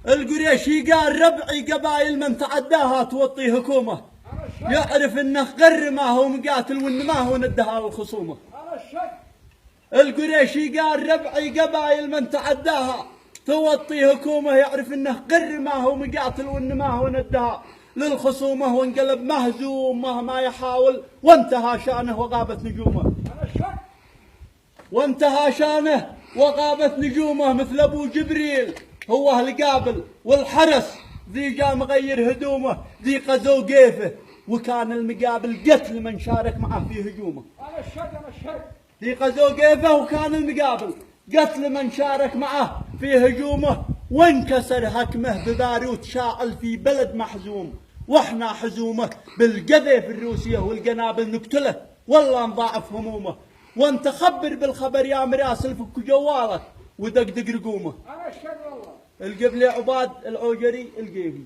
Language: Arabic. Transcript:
القريشي قال ربعي قبائل من تعداها توطي حكومة، يعرف انه غر ما هو مقاتل وان ما هو ندها للخصومة. القريشي قال ربعي قبائل من تعداها توطي حكومة، يعرف انه غر ما هو مقاتل وان ما هو ندها للخصومة، وانقلب مهزوم مهما يحاول وانتهى شانه وغابت نجومه. وانتهى شانه وغابت نجومه، مثل ابو جبريل هو القابل والحرس، ذي جا مغير هدومه، ذي غزو قيفه وكان المقابل قتل من شارك معه في هجومه. ذي غزو قيفه وكان المقابل قتل من شارك معه في هجومه، وانكسر حكمه بباروت شاعل في بلد محزوم، واحنا حزومه بالقذيف الروسيه والقنابل نقتله والله نضاعف همومه. وانت خبر بالخبر يا مراسل فك جوالك ودقدق رقومه. القبلي عباد العوجري القيفي.